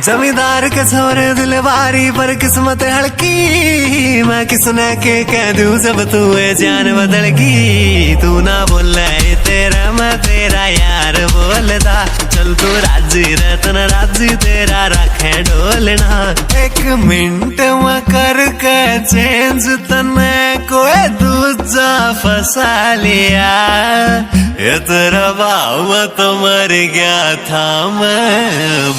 जमींदार के छोरे दिलवारी पर किस्मत हड़की। मैं किसने के कह दूं जब तू है जान बदल की। तू ना बोल तेरा मैं तेरा यार बोलदा। चल तू राजी रतन राजी तेरा रखे ढोलना। एक मिनट में करके चेंज तने कोई दूजा फंसा लिया। ये तेरा भाव तो मर गया था मैं